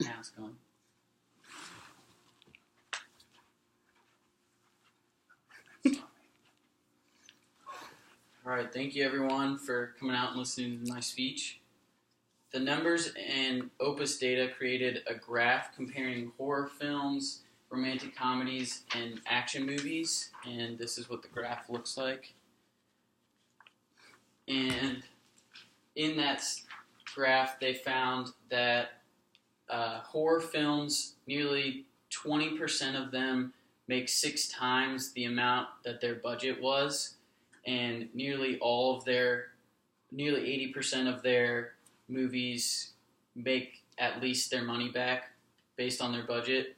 Now it's going. All right, thank you everyone for coming out and listening to my speech. The numbers and Opus data created a graph comparing horror films, romantic comedies, and action movies, and this is what the graph looks like. And in that graph, they found that horror films, nearly 20% of them make 6 times the amount that their budget was, and nearly 80% of their movies make at least their money back based on their budget.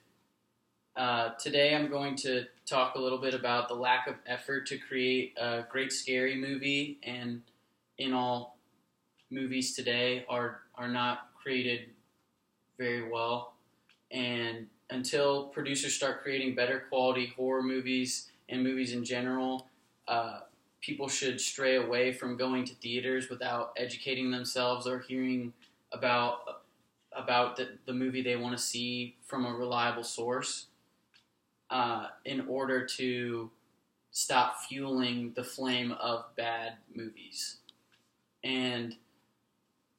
Today I'm going to talk a little bit about the lack of effort to create a great scary movie, and in all, movies today are not created very well. And until producers start creating better quality horror movies and movies in general, people should stray away from going to theaters without educating themselves or hearing about the movie they want to see from a reliable source, in order to stop fueling the flame of bad movies. And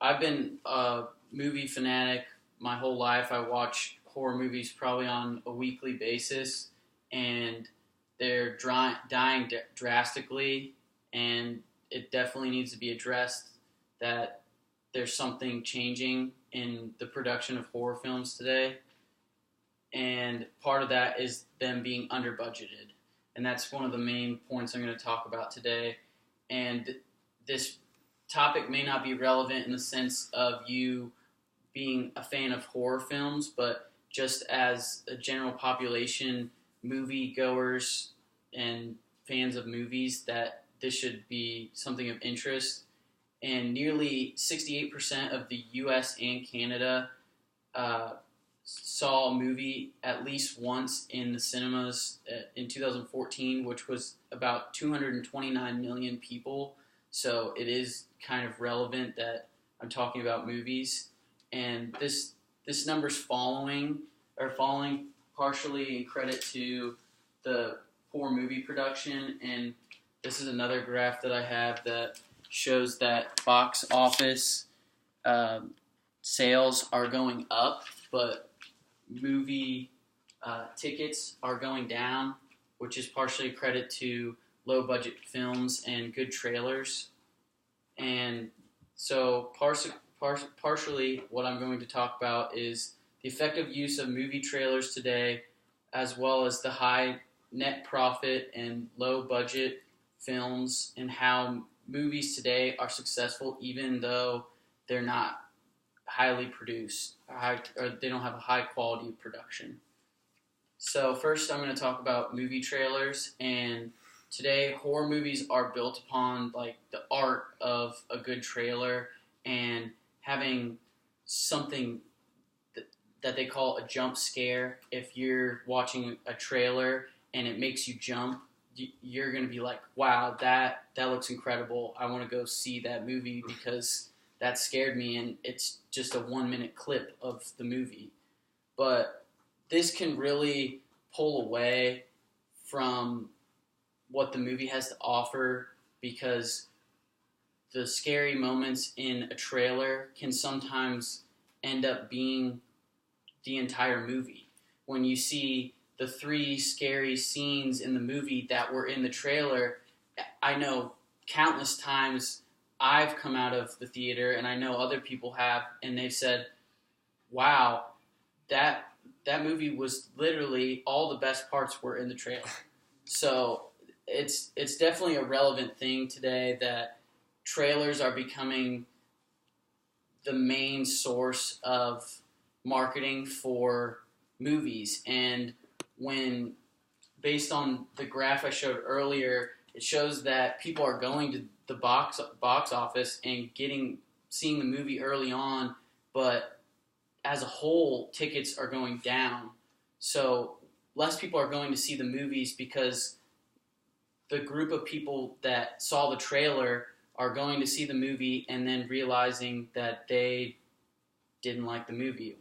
I've been a movie fanatic my whole life. I watch horror movies probably on a weekly basis, and they're dying drastically, and it definitely needs to be addressed that there's something changing in the production of horror films today, and part of that is them being under budgeted, and that's one of the main points I'm going to talk about today. And this topic may not be relevant in the sense of you being a fan of horror films, but just as a general population, movie goers and fans of movies, that this should be something of interest. And nearly 68% of the US and Canada saw a movie at least once in the cinemas in 2014, which was about 229 million people. So it is kind of relevant that I'm talking about movies. And this number's falling partially in credit to the poor movie production. And this is another graph that I have that shows that box office sales are going up, but movie tickets are going down, which is partially a credit to low-budget films and good trailers. And so partially what I'm going to talk about is the effective use of movie trailers today, as well as the high net profit and low-budget films, and how movies today are successful even though they're not highly produced, or they don't have a high quality of production. So first I'm going to talk about movie trailers. And today horror movies are built upon like the art of a good trailer and having something that they call a jump scare. If you're watching a trailer and it makes you jump, you're going to be like, wow, that looks incredible. I want to go see that movie because that scared me, and it's just a 1-minute clip of the movie. But this can really pull away from what the movie has to offer, because the scary moments in a trailer can sometimes end up being the entire movie. When you see the 3 scary scenes in the movie that were in the trailer, I know countless times I've come out of the theater, and I know other people have, and they've said, wow, that movie was literally, all the best parts were in the trailer. So it's definitely a relevant thing today that trailers are becoming the main source of marketing for movies. And when, based on the graph I showed earlier, it shows that people are going to the box office and seeing the movie early on, but as a whole, tickets are going down. So less people are going to see the movies because the group of people that saw the trailer are going to see the movie and then realizing that they didn't like the movie.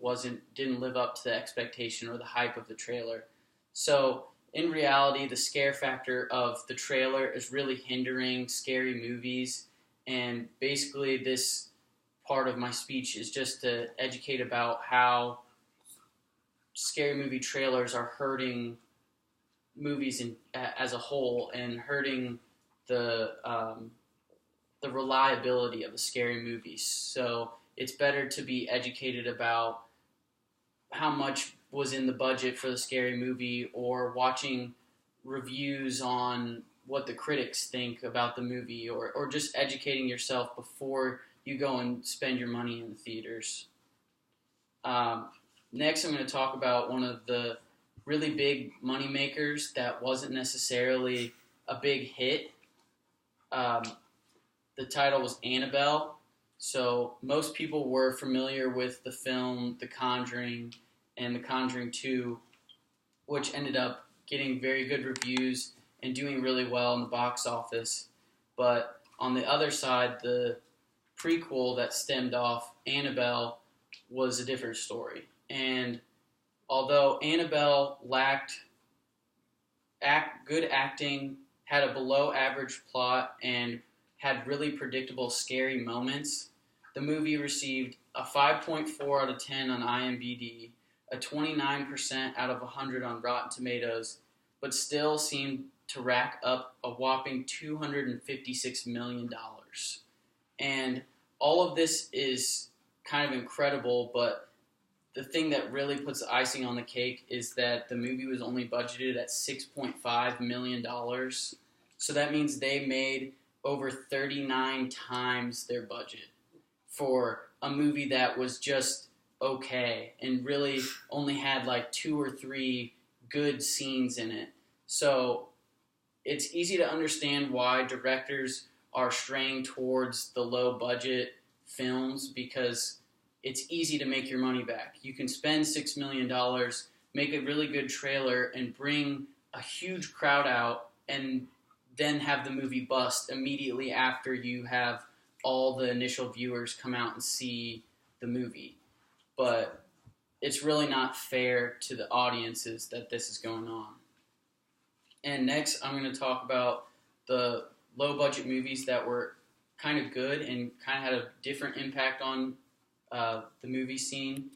Didn't live up to the expectation or the hype of the trailer. So in reality, the scare factor of the trailer is really hindering scary movies. And basically, this part of my speech is just to educate about how scary movie trailers are hurting movies as a whole and hurting the reliability of a scary movie. So it's better to be educated about how much was in the budget for the scary movie, or watching reviews on what the critics think about the movie, or just educating yourself before you go and spend your money in the theaters. Next, I'm going to talk about one of the really big money makers that wasn't necessarily a big hit. The title was Annabelle. So most people were familiar with the film The Conjuring and The Conjuring 2, which ended up getting very good reviews and doing really well in the box office. But on the other side, the prequel that stemmed off Annabelle was a different story. And although Annabelle lacked good acting, had a below-average plot, and had really predictable, scary moments, the movie received a 5.4 out of 10 on IMDb, a 29% out of 100 on Rotten Tomatoes, but still seemed to rack up a whopping $256 million. And all of this is kind of incredible, but the thing that really puts the icing on the cake is that the movie was only budgeted at $6.5 million. So that means they made over 39 times their budget for a movie that was just okay and really only had like 2 or 3 good scenes in it. So it's easy to understand why directors are straying towards the low budget films, because it's easy to make your money back. You can spend $6 million, make a really good trailer, and bring a huge crowd out, and then have the movie bust immediately after you have all the initial viewers come out and see the movie. But it's really not fair to the audiences that this is going on. And next, I'm going to talk about the low-budget movies that were kind of good and kind of had a different impact on the movie scene.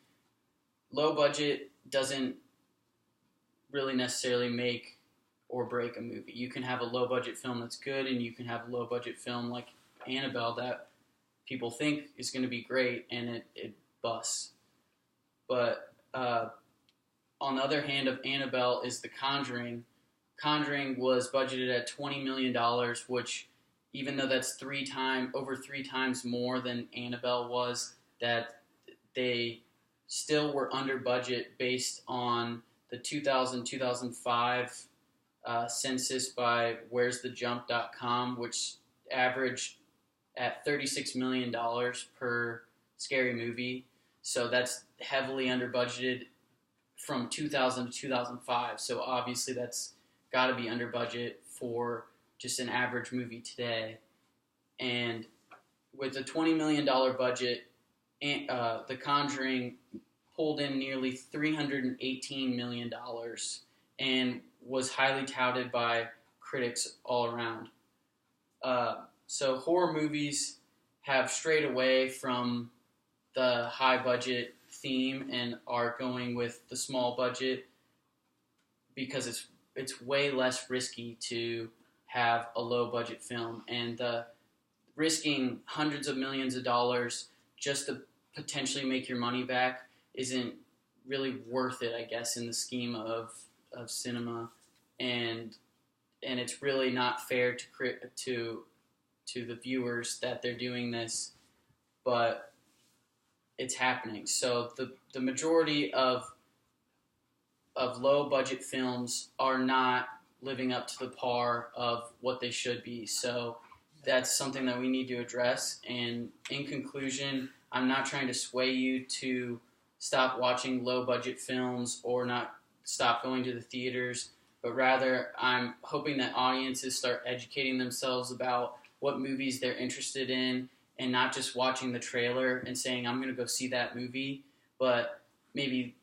Low budget doesn't really necessarily make or break a movie. You can have a low-budget film that's good, and you can have a low-budget film like Annabelle that people think is going to be great, and it busts. But on the other hand of Annabelle is The Conjuring. Conjuring was budgeted at $20 million, which, even though that's over three times more than Annabelle was, that they still were under budget based on the 2000-2005 census by where'sthejump.com, which averaged at $36 million per scary movie. So that's heavily under budgeted from 2000 to 2005. So obviously that's got to be under budget for just an average movie today. And with a $20 million budget, The Conjuring pulled in nearly $318 million and was highly touted by critics all around. So horror movies have strayed away from the high budget theme and are going with the small budget because it's way less risky to have a low budget film, and risking hundreds of millions of dollars just to potentially make your money back isn't really worth it, I guess, in the scheme of cinema, and it's really not fair to the viewers that they're doing this, but it's happening. So the majority of low budget films are not living up to the par of what they should be. So that's something that we need to address. And in conclusion, I'm not trying to sway you to stop watching low budget films or not stop going to the theaters, but rather I'm hoping that audiences start educating themselves about what movies they're interested in and not just watching the trailer and saying, I'm going to go see that movie, but maybe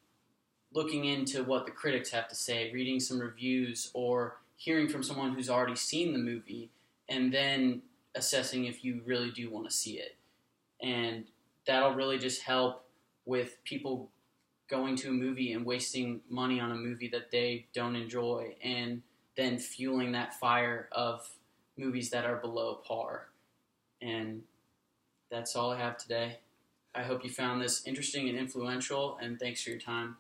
looking into what the critics have to say, reading some reviews, or hearing from someone who's already seen the movie, and then assessing if you really do want to see it. And that'll really just help with people going to a movie and wasting money on a movie that they don't enjoy, and then fueling that fire of movies that are below par. And that's all I have today. I hope you found this interesting and influential, and thanks for your time.